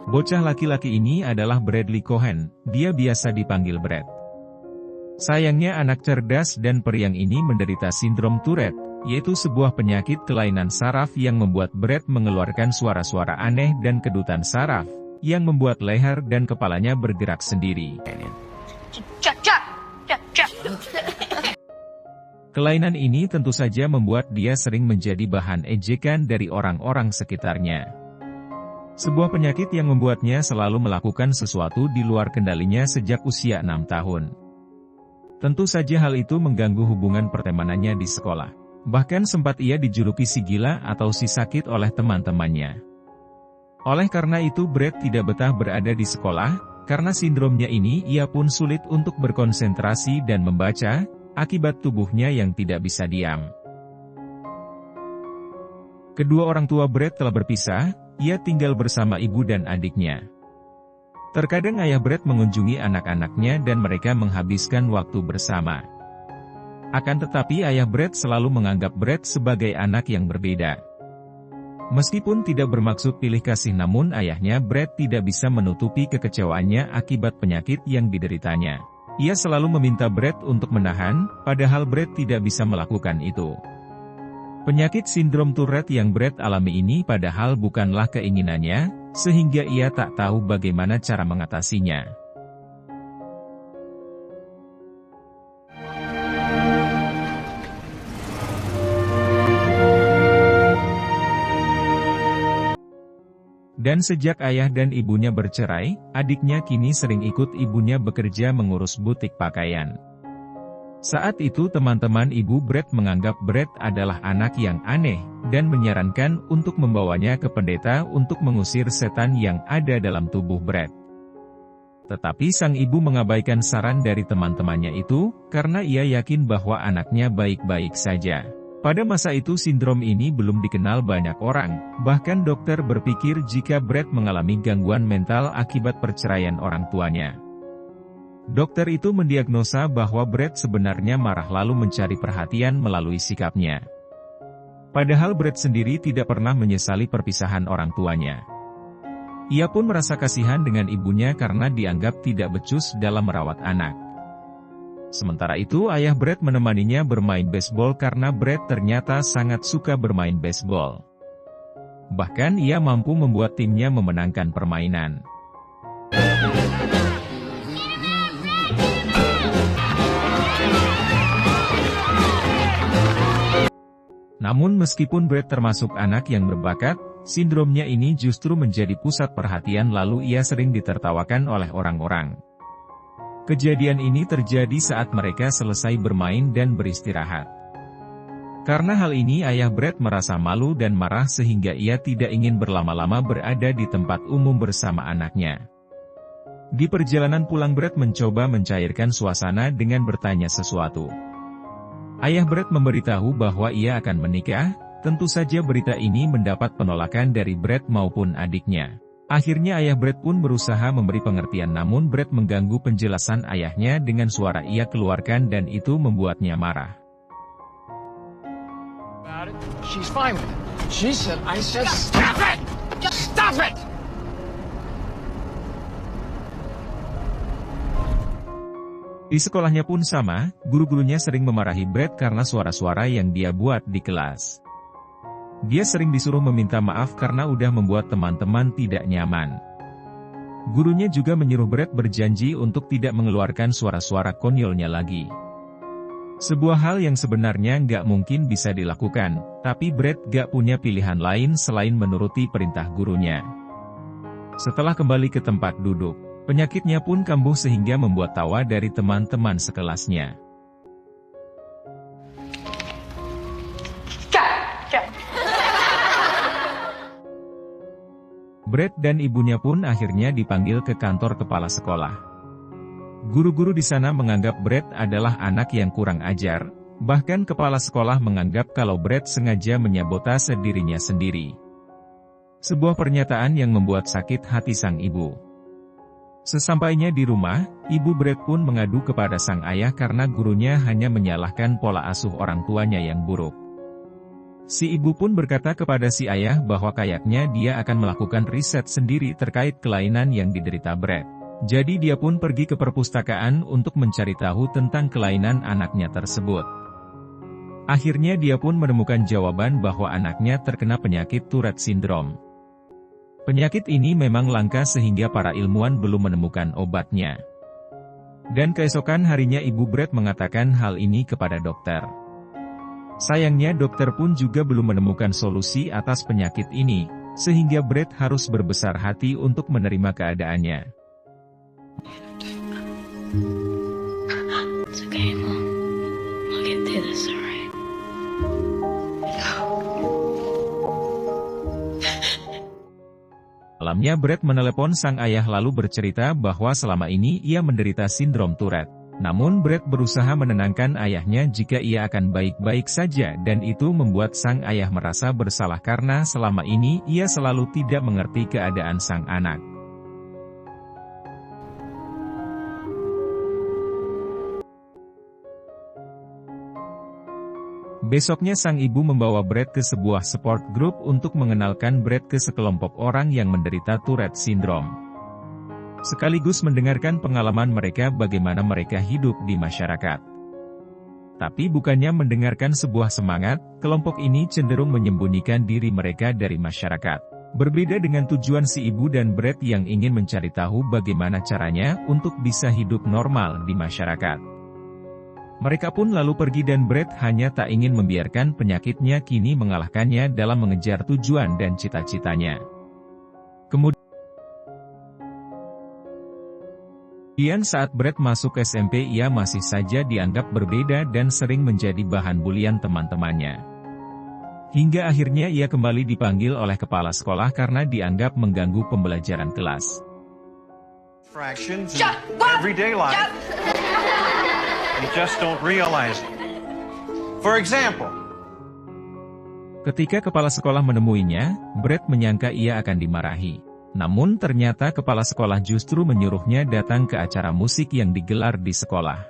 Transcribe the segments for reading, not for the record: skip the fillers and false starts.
Bocah laki-laki ini adalah Bradley Cohen, dia biasa dipanggil Brad. Sayangnya anak cerdas dan periang ini menderita sindrom Tourette, yaitu sebuah penyakit kelainan saraf yang membuat Brad mengeluarkan suara-suara aneh dan kedutan saraf, yang membuat leher dan kepalanya bergerak sendiri. Kelainan ini tentu saja membuat dia sering menjadi bahan ejekan dari orang-orang sekitarnya. Sebuah penyakit yang membuatnya selalu melakukan sesuatu di luar kendalinya sejak usia 6 tahun. Tentu saja hal itu mengganggu hubungan pertemanannya di sekolah. Bahkan sempat ia dijuluki si gila atau si sakit oleh teman-temannya. Oleh karena itu Brad tidak betah berada di sekolah, karena sindromnya ini ia pun sulit untuk berkonsentrasi dan membaca, akibat tubuhnya yang tidak bisa diam. Kedua orang tua Brad telah berpisah, ia tinggal bersama ibu dan adiknya. Terkadang ayah Brad mengunjungi anak-anaknya dan mereka menghabiskan waktu bersama. Akan tetapi ayah Brad selalu menganggap Brad sebagai anak yang berbeda. Meskipun tidak bermaksud pilih kasih namun ayahnya Brad tidak bisa menutupi kekecewaannya akibat penyakit yang dideritanya. Ia selalu meminta Brad untuk menahan, padahal Brad tidak bisa melakukan itu. Penyakit sindrom Tourette yang Brad alami ini padahal bukanlah keinginannya, sehingga ia tak tahu bagaimana cara mengatasinya. Dan sejak ayah dan ibunya bercerai, adiknya kini sering ikut ibunya bekerja mengurus butik pakaian. Saat itu teman-teman ibu Brad menganggap Brad adalah anak yang aneh, dan menyarankan untuk membawanya ke pendeta untuk mengusir setan yang ada dalam tubuh Brad. Tetapi sang ibu mengabaikan saran dari teman-temannya itu, karena ia yakin bahwa anaknya baik-baik saja. Pada masa itu sindrom ini belum dikenal banyak orang, bahkan dokter berpikir jika Brad mengalami gangguan mental akibat perceraian orang tuanya. Dokter itu mendiagnosa bahwa Brad sebenarnya marah lalu mencari perhatian melalui sikapnya. Padahal Brad sendiri tidak pernah menyesali perpisahan orang tuanya. Ia pun merasa kasihan dengan ibunya karena dianggap tidak becus dalam merawat anak. Sementara itu ayah Brad menemaninya bermain baseball karena Brad ternyata sangat suka bermain baseball. Bahkan ia mampu membuat timnya memenangkan permainan. Namun meskipun Brad termasuk anak yang berbakat, sindromnya ini justru menjadi pusat perhatian lalu ia sering ditertawakan oleh orang-orang. Kejadian ini terjadi saat mereka selesai bermain dan beristirahat. Karena hal ini ayah Brad merasa malu dan marah sehingga ia tidak ingin berlama-lama berada di tempat umum bersama anaknya. Di perjalanan pulang Brad mencoba mencairkan suasana dengan bertanya sesuatu. Ayah Brad memberitahu bahwa ia akan menikah, tentu saja berita ini mendapat penolakan dari Brad maupun adiknya. Akhirnya ayah Brad pun berusaha memberi pengertian namun Brad mengganggu penjelasan ayahnya dengan suara ia keluarkan dan itu membuatnya marah. She's fine with it. She said, I said, stop it! Just stop it! Di sekolahnya pun sama, guru-gurunya sering memarahi Brad karena suara-suara yang dia buat di kelas. Dia sering disuruh meminta maaf karena udah membuat teman-teman tidak nyaman. Gurunya juga menyuruh Brad berjanji untuk tidak mengeluarkan suara-suara konyolnya lagi. Sebuah hal yang sebenarnya nggak mungkin bisa dilakukan, tapi Brad nggak punya pilihan lain selain menuruti perintah gurunya. Setelah kembali ke tempat duduk, penyakitnya pun kambuh sehingga membuat tawa dari teman-teman sekelasnya. Brad dan ibunya pun akhirnya dipanggil ke kantor kepala sekolah. Guru-guru di sana menganggap Brad adalah anak yang kurang ajar, bahkan kepala sekolah menganggap kalau Brad sengaja menyabotase dirinya sendiri. Sebuah pernyataan yang membuat sakit hati sang ibu. Sesampainya di rumah, ibu Brad pun mengadu kepada sang ayah karena gurunya hanya menyalahkan pola asuh orang tuanya yang buruk. Si ibu pun berkata kepada si ayah bahwa kayaknya dia akan melakukan riset sendiri terkait kelainan yang diderita Brett. Jadi dia pun pergi ke perpustakaan untuk mencari tahu tentang kelainan anaknya tersebut. Akhirnya dia pun menemukan jawaban bahwa anaknya terkena penyakit Tourette Syndrome. Penyakit ini memang langka sehingga para ilmuwan belum menemukan obatnya. Dan keesokan harinya ibu Brett mengatakan hal ini kepada dokter. Sayangnya dokter pun juga belum menemukan solusi atas penyakit ini, sehingga Brett harus berbesar hati untuk menerima keadaannya. It's okay, Mom. We'll get through this, alright? Malamnya Brett menelepon sang ayah lalu bercerita bahwa selama ini ia menderita sindrom Tourette. Namun Brett berusaha menenangkan ayahnya jika ia akan baik-baik saja dan itu membuat sang ayah merasa bersalah karena selama ini ia selalu tidak mengerti keadaan sang anak. Besoknya sang ibu membawa Brett ke sebuah support group untuk mengenalkan Brett ke sekelompok orang yang menderita Tourette Syndrome. Sekaligus mendengarkan pengalaman mereka bagaimana mereka hidup di masyarakat. Tapi bukannya mendengarkan sebuah semangat, kelompok ini cenderung menyembunyikan diri mereka dari masyarakat. Berbeda dengan tujuan si ibu dan Brett yang ingin mencari tahu bagaimana caranya untuk bisa hidup normal di masyarakat. Mereka pun lalu pergi dan Brett hanya tak ingin membiarkan penyakitnya kini mengalahkannya dalam mengejar tujuan dan cita-citanya. Kemudian saat Brett masuk SMP ia masih saja dianggap berbeda dan sering menjadi bahan bulian teman-temannya. Hingga akhirnya ia kembali dipanggil oleh kepala sekolah karena dianggap mengganggu pembelajaran kelas. Fractions in everyday life. You just don't realize it. For example, ketika kepala sekolah menemuinya, Brett menyangka ia akan dimarahi. Namun ternyata kepala sekolah justru menyuruhnya datang ke acara musik yang digelar di sekolah.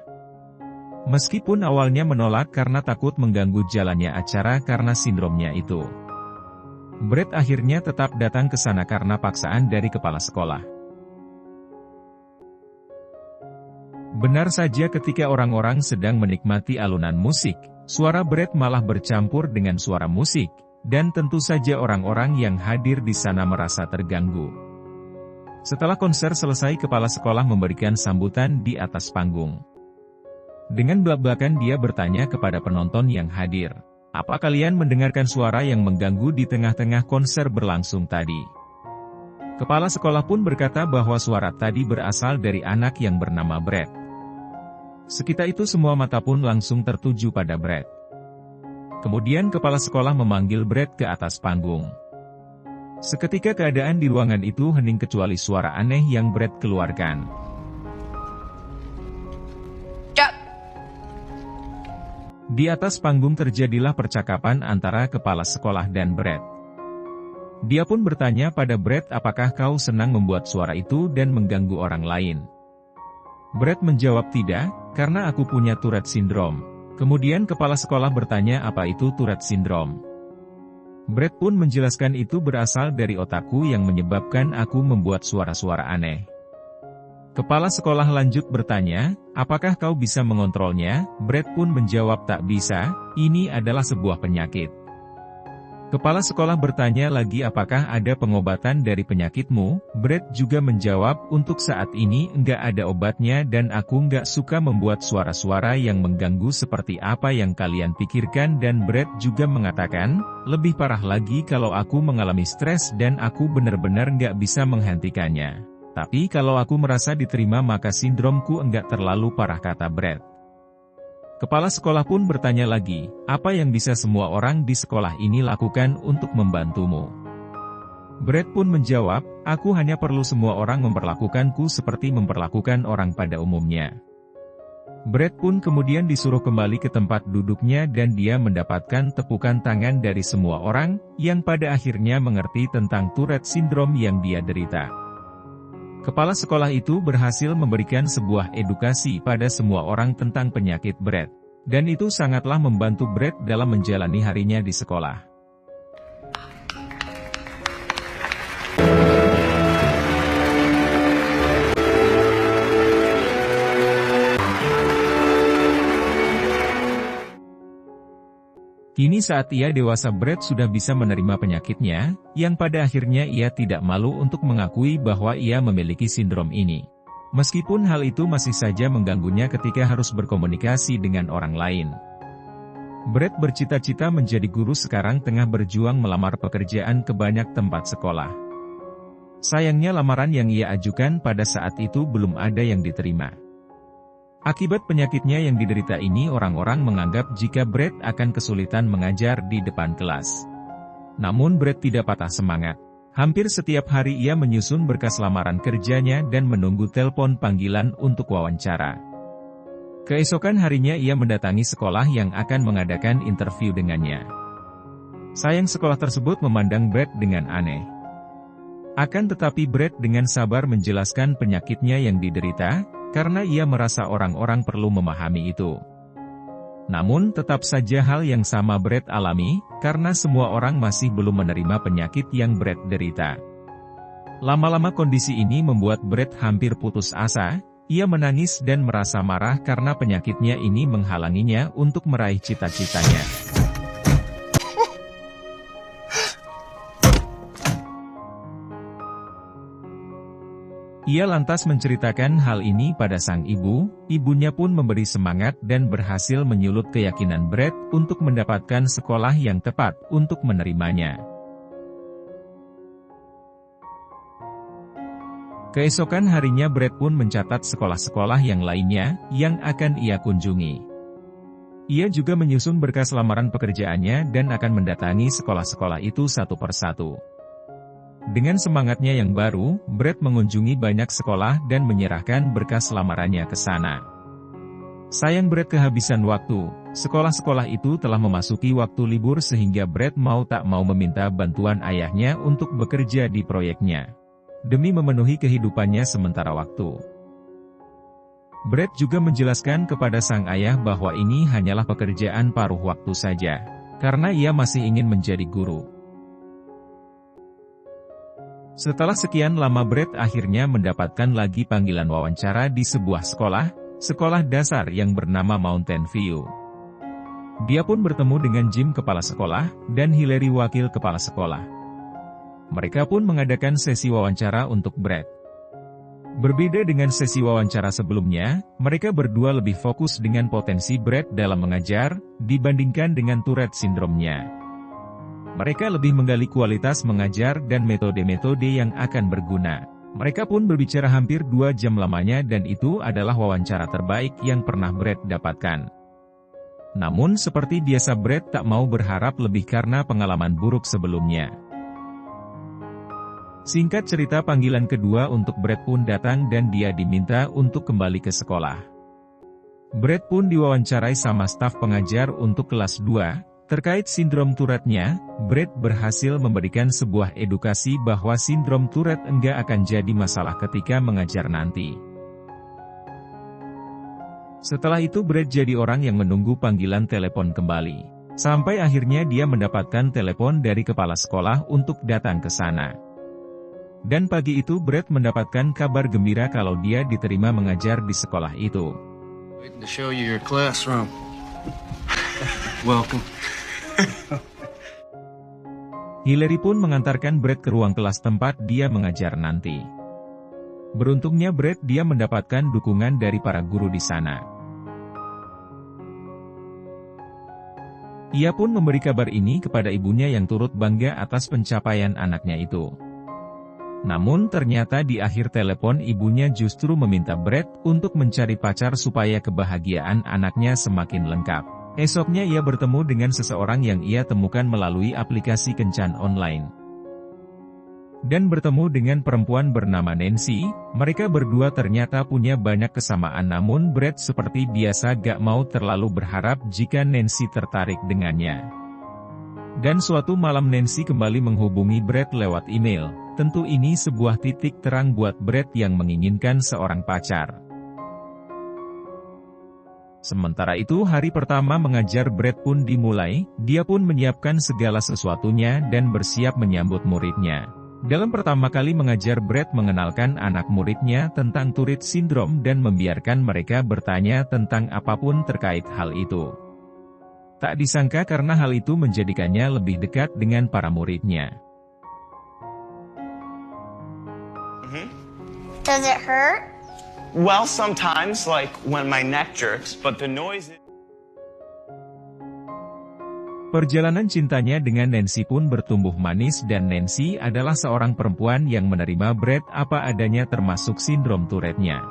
Meskipun awalnya menolak karena takut mengganggu jalannya acara karena sindromnya itu. Brett akhirnya tetap datang ke sana karena paksaan dari kepala sekolah. Benar saja ketika orang-orang sedang menikmati alunan musik, suara Brett malah bercampur dengan suara musik. Dan tentu saja orang-orang yang hadir di sana merasa terganggu. Setelah konser selesai kepala sekolah memberikan sambutan di atas panggung. Dengan belak-belakan dia bertanya kepada penonton yang hadir, "Apa kalian mendengarkan suara yang mengganggu di tengah-tengah konser berlangsung tadi?" Kepala sekolah pun berkata bahwa suara tadi berasal dari anak yang bernama Brett. Sekitar itu semua mata pun langsung tertuju pada Brett. Kemudian kepala sekolah memanggil Brett ke atas panggung. Seketika keadaan di ruangan itu hening kecuali suara aneh yang Brett keluarkan. Di atas panggung terjadilah percakapan antara kepala sekolah dan Brett. Dia pun bertanya pada Brett apakah kau senang membuat suara itu dan mengganggu orang lain. Brett menjawab tidak, karena aku punya Tourette Syndrome. Kemudian kepala sekolah bertanya apa itu Tourette Syndrome. Brett pun menjelaskan itu berasal dari otakku yang menyebabkan aku membuat suara-suara aneh. Kepala sekolah lanjut bertanya, apakah kau bisa mengontrolnya? Brett pun menjawab tak bisa, ini adalah sebuah penyakit. Kepala sekolah bertanya lagi apakah ada pengobatan dari penyakitmu? Brett juga menjawab, untuk saat ini enggak ada obatnya dan aku enggak suka membuat suara-suara yang mengganggu seperti apa yang kalian pikirkan dan Brett juga mengatakan, lebih parah lagi kalau aku mengalami stres dan aku benar-benar enggak bisa menghentikannya. Tapi kalau aku merasa diterima maka sindromku enggak terlalu parah, kata Brett. Kepala sekolah pun bertanya lagi, apa yang bisa semua orang di sekolah ini lakukan untuk membantumu? Brett pun menjawab, aku hanya perlu semua orang memperlakukanku seperti memperlakukan orang pada umumnya. Brett pun kemudian disuruh kembali ke tempat duduknya dan dia mendapatkan tepukan tangan dari semua orang, yang pada akhirnya mengerti tentang Tourette Syndrome yang dia derita. Kepala sekolah itu berhasil memberikan sebuah edukasi pada semua orang tentang penyakit Brett. Dan itu sangatlah membantu Brett dalam menjalani harinya di sekolah. Kini saat ia dewasa, Brett sudah bisa menerima penyakitnya, yang pada akhirnya ia tidak malu untuk mengakui bahwa ia memiliki sindrom ini. Meskipun hal itu masih saja mengganggunya ketika harus berkomunikasi dengan orang lain. Brett bercita-cita menjadi guru, sekarang tengah berjuang melamar pekerjaan ke banyak tempat sekolah. Sayangnya lamaran yang ia ajukan pada saat itu belum ada yang diterima. Akibat penyakitnya yang diderita ini, orang-orang menganggap jika Brett akan kesulitan mengajar di depan kelas. Namun Brett tidak patah semangat. Hampir setiap hari ia menyusun berkas lamaran kerjanya dan menunggu telepon panggilan untuk wawancara. Keesokan harinya ia mendatangi sekolah yang akan mengadakan interview dengannya. Sayang sekolah tersebut memandang Brett dengan aneh. Akan tetapi Brett dengan sabar menjelaskan penyakitnya yang diderita, karena ia merasa orang-orang perlu memahami itu. Namun tetap saja hal yang sama Brett alami, karena semua orang masih belum menerima penyakit yang Brett derita. Lama-lama kondisi ini membuat Brett hampir putus asa, ia menangis dan merasa marah karena penyakitnya ini menghalanginya untuk meraih cita-citanya. Ia lantas menceritakan hal ini pada sang ibu, ibunya pun memberi semangat dan berhasil menyulut keyakinan Brett untuk mendapatkan sekolah yang tepat untuk menerimanya. Keesokan harinya Brett pun mencatat sekolah-sekolah yang lainnya yang akan ia kunjungi. Ia juga menyusun berkas lamaran pekerjaannya dan akan mendatangi sekolah-sekolah itu satu persatu. Dengan semangatnya yang baru, Brett mengunjungi banyak sekolah dan menyerahkan berkas lamarannya ke sana. Sayang Brett kehabisan waktu, sekolah-sekolah itu telah memasuki waktu libur sehingga Brett mau tak mau meminta bantuan ayahnya untuk bekerja di proyeknya, demi memenuhi kehidupannya sementara waktu. Brett juga menjelaskan kepada sang ayah bahwa ini hanyalah pekerjaan paruh waktu saja, karena ia masih ingin menjadi guru. Setelah sekian lama Brett akhirnya mendapatkan lagi panggilan wawancara di sebuah sekolah dasar yang bernama Mountain View. Dia pun bertemu dengan Jim kepala sekolah, dan Hillary wakil kepala sekolah. Mereka pun mengadakan sesi wawancara untuk Brett. Berbeda dengan sesi wawancara sebelumnya, mereka berdua lebih fokus dengan potensi Brett dalam mengajar, dibandingkan dengan Tourette syndrome-nya. Mereka lebih menggali kualitas mengajar dan metode-metode yang akan berguna. Mereka pun berbicara hampir 2 jam lamanya dan itu adalah wawancara terbaik yang pernah Brett dapatkan. Namun seperti biasa Brett tak mau berharap lebih karena pengalaman buruk sebelumnya. Singkat cerita, panggilan kedua untuk Brett pun datang dan dia diminta untuk kembali ke sekolah. Brett pun diwawancarai sama staf pengajar untuk kelas 2. Terkait sindrom Tourette-nya, Brett berhasil memberikan sebuah edukasi bahwa sindrom Tourette enggak akan jadi masalah ketika mengajar nanti. Setelah itu Brett jadi orang yang menunggu panggilan telepon kembali. Sampai akhirnya dia mendapatkan telepon dari kepala sekolah untuk datang ke sana. Dan pagi itu Brett mendapatkan kabar gembira kalau dia diterima mengajar di sekolah itu. Waiting to show you your classroom. Welcome. Hillary pun mengantarkan Brett ke ruang kelas tempat dia mengajar nanti. Beruntungnya Brett dia mendapatkan dukungan dari para guru di sana. Ia pun memberi kabar ini kepada ibunya yang turut bangga atas pencapaian anaknya itu. Namun ternyata di akhir telepon ibunya justru meminta Brett untuk mencari pacar supaya kebahagiaan anaknya semakin lengkap. Esoknya ia bertemu dengan seseorang yang ia temukan melalui aplikasi kencan online. Dan bertemu dengan perempuan bernama Nancy, mereka berdua ternyata punya banyak kesamaan namun Brett seperti biasa gak mau terlalu berharap jika Nancy tertarik dengannya. Dan suatu malam Nancy kembali menghubungi Brett lewat email, tentu ini sebuah titik terang buat Brett yang menginginkan seorang pacar. Sementara itu hari pertama mengajar Brett pun dimulai, dia pun menyiapkan segala sesuatunya dan bersiap menyambut muridnya. Dalam pertama kali mengajar Brett mengenalkan anak muridnya tentang Tourette syndrome dan membiarkan mereka bertanya tentang apapun terkait hal itu. Tak disangka karena hal itu menjadikannya lebih dekat dengan para muridnya. Does it hurt? Well, sometimes, like when my neck jerks, but the noise... Perjalanan cintanya dengan Nancy pun bertumbuh manis dan Nancy adalah seorang perempuan yang menerima Brett apa adanya termasuk sindrom Tourette-nya.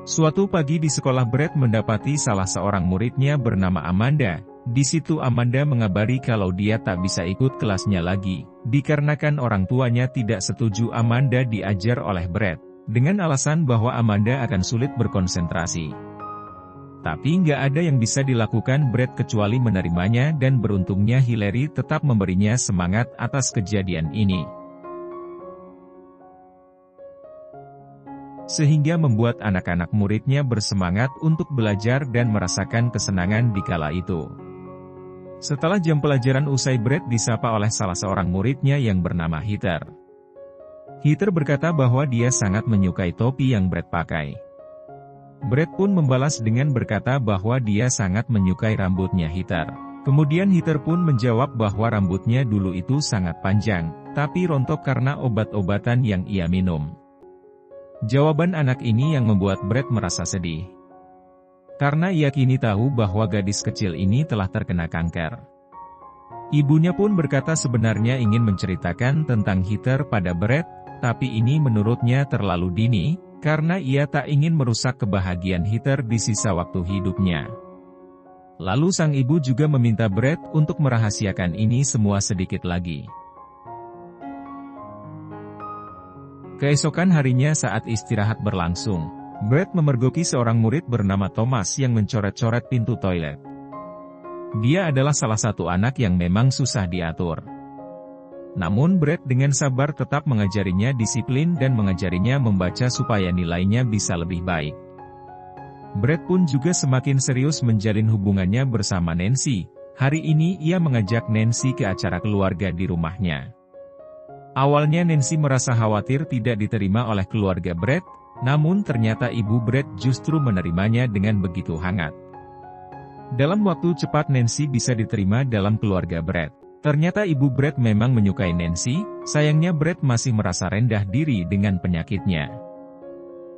Suatu pagi di sekolah Brett mendapati salah seorang muridnya bernama Amanda. Di situ Amanda mengabari kalau dia tak bisa ikut kelasnya lagi, dikarenakan orang tuanya tidak setuju Amanda diajar oleh Brett, dengan alasan bahwa Amanda akan sulit berkonsentrasi. Tapi nggak ada yang bisa dilakukan Brett kecuali menerimanya dan beruntungnya Hillary tetap memberinya semangat atas kejadian ini. Sehingga membuat anak-anak muridnya bersemangat untuk belajar dan merasakan kesenangan di kala itu. Setelah jam pelajaran usai Brett disapa oleh salah seorang muridnya yang bernama Heather. Heather berkata bahwa dia sangat menyukai topi yang Brett pakai. Brett pun membalas dengan berkata bahwa dia sangat menyukai rambutnya Heather. Kemudian Heather pun menjawab bahwa rambutnya dulu itu sangat panjang, tapi rontok karena obat-obatan yang ia minum. Jawaban anak ini yang membuat Brett merasa sedih. Karena ia kini tahu bahwa gadis kecil ini telah terkena kanker. Ibunya pun berkata sebenarnya ingin menceritakan tentang Heather pada Brett, tapi ini menurutnya terlalu dini, karena ia tak ingin merusak kebahagiaan Heather di sisa waktu hidupnya. Lalu sang ibu juga meminta Brett untuk merahasiakan ini semua sedikit lagi. Keesokan harinya saat istirahat berlangsung, Brett memergoki seorang murid bernama Thomas yang mencoret-coret pintu toilet. Dia adalah salah satu anak yang memang susah diatur. Namun Brett dengan sabar tetap mengajarinya disiplin dan mengajarinya membaca supaya nilainya bisa lebih baik. Brett pun juga semakin serius menjalin hubungannya bersama Nancy. Hari ini ia mengajak Nancy ke acara keluarga di rumahnya. Awalnya Nancy merasa khawatir tidak diterima oleh keluarga Brett, namun ternyata ibu Brett justru menerimanya dengan begitu hangat. Dalam waktu cepat Nancy bisa diterima dalam keluarga Brett. Ternyata ibu Brett memang menyukai Nancy, sayangnya Brett masih merasa rendah diri dengan penyakitnya.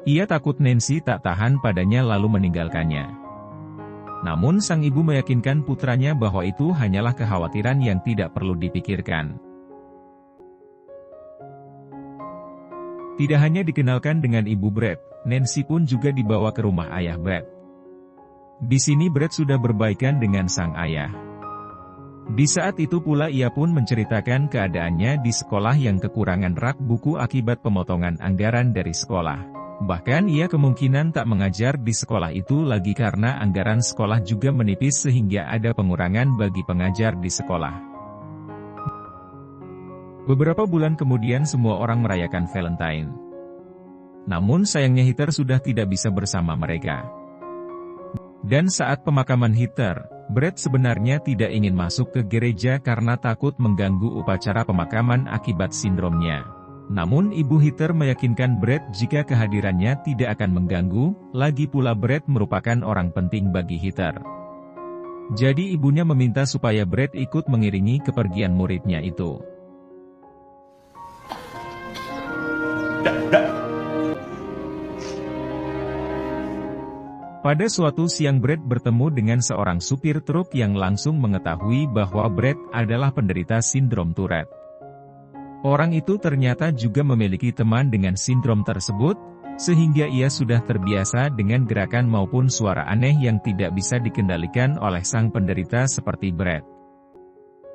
Ia takut Nancy tak tahan padanya lalu meninggalkannya. Namun sang ibu meyakinkan putranya bahwa itu hanyalah kekhawatiran yang tidak perlu dipikirkan. Tidak hanya dikenalkan dengan ibu Brett, Nancy pun juga dibawa ke rumah ayah Brett. Di sini Brett sudah berbaikan dengan sang ayah. Di saat itu pula ia pun menceritakan keadaannya di sekolah yang kekurangan rak buku akibat pemotongan anggaran dari sekolah. Bahkan ia kemungkinan tak mengajar di sekolah itu lagi karena anggaran sekolah juga menipis sehingga ada pengurangan bagi pengajar di sekolah. Beberapa bulan kemudian semua orang merayakan Valentine. Namun sayangnya Heather sudah tidak bisa bersama mereka. Dan saat pemakaman Heather, Brett sebenarnya tidak ingin masuk ke gereja karena takut mengganggu upacara pemakaman akibat sindromnya. Namun ibu Heather meyakinkan Brett jika kehadirannya tidak akan mengganggu, lagi pula Brett merupakan orang penting bagi Heather. Jadi ibunya meminta supaya Brett ikut mengiringi kepergian muridnya itu. Pada suatu siang Brett bertemu dengan seorang supir truk yang langsung mengetahui bahwa Brett adalah penderita sindrom Tourette. Orang itu ternyata juga memiliki teman dengan sindrom tersebut, sehingga ia sudah terbiasa dengan gerakan maupun suara aneh yang tidak bisa dikendalikan oleh sang penderita seperti Brett.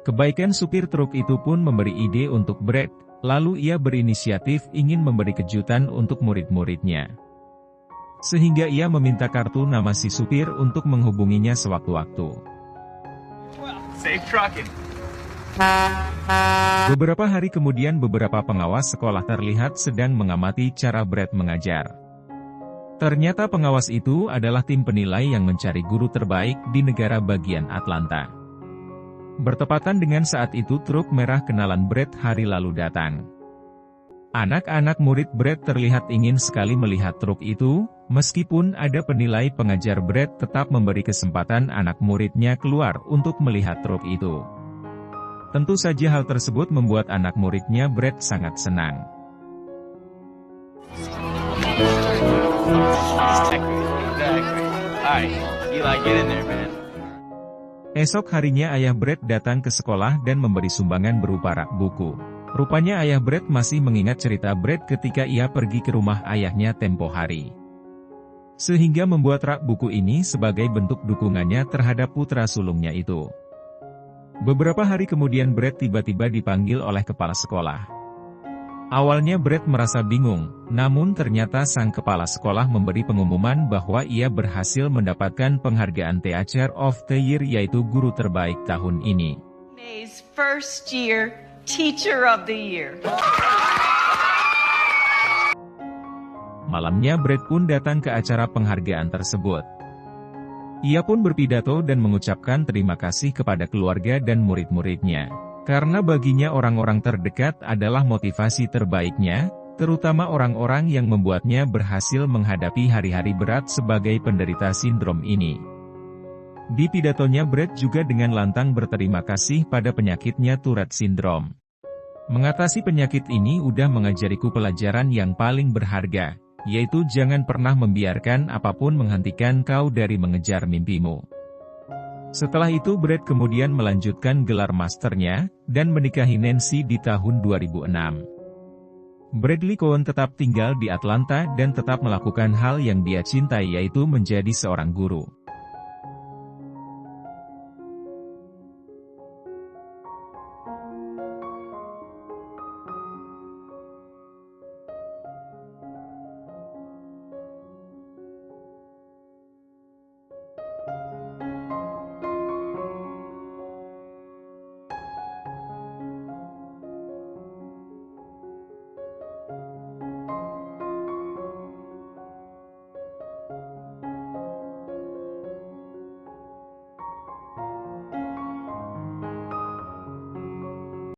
Kebaikan supir truk itu pun memberi ide untuk Brett, lalu ia berinisiatif ingin memberi kejutan untuk murid-muridnya. Sehingga ia meminta kartu nama si supir untuk menghubunginya sewaktu-waktu. Safe trucking. Beberapa hari kemudian beberapa pengawas sekolah terlihat sedang mengamati cara Brett mengajar. Ternyata pengawas itu adalah tim penilai yang mencari guru terbaik di negara bagian Atlanta. Bertepatan dengan saat itu truk merah kenalan Brett hari lalu datang. Anak-anak murid Brad terlihat ingin sekali melihat truk itu, meskipun ada penilai pengajar Brad tetap memberi kesempatan anak muridnya keluar untuk melihat truk itu. Tentu saja hal tersebut membuat anak muridnya Brad sangat senang. Esok harinya ayah Brad datang ke sekolah dan memberi sumbangan berupa rak buku. Rupanya ayah Brad masih mengingat cerita Brad ketika ia pergi ke rumah ayahnya tempo hari. Sehingga membuat rak buku ini sebagai bentuk dukungannya terhadap putra sulungnya itu. Beberapa hari kemudian Brad tiba-tiba dipanggil oleh kepala sekolah. Awalnya Brad merasa bingung, namun ternyata sang kepala sekolah memberi pengumuman bahwa ia berhasil mendapatkan penghargaan Teacher of the Year, yaitu guru terbaik tahun ini. May's first year Teacher of the Year. Malamnya Brad pun datang ke acara penghargaan tersebut. Ia pun berpidato dan mengucapkan terima kasih kepada keluarga dan murid-muridnya. Karena baginya orang-orang terdekat adalah motivasi terbaiknya, terutama orang-orang yang membuatnya berhasil menghadapi hari-hari berat sebagai penderita sindrom ini. Di pidatonya Brad juga dengan lantang berterima kasih pada penyakitnya Tourette Syndrome. Mengatasi penyakit ini udah mengajariku pelajaran yang paling berharga, yaitu jangan pernah membiarkan apapun menghentikan kau dari mengejar mimpimu. Setelah itu Brad kemudian melanjutkan gelar masternya, dan menikahi Nancy di tahun 2006. Bradley Cohen tetap tinggal di Atlanta dan tetap melakukan hal yang dia cintai, yaitu menjadi seorang guru.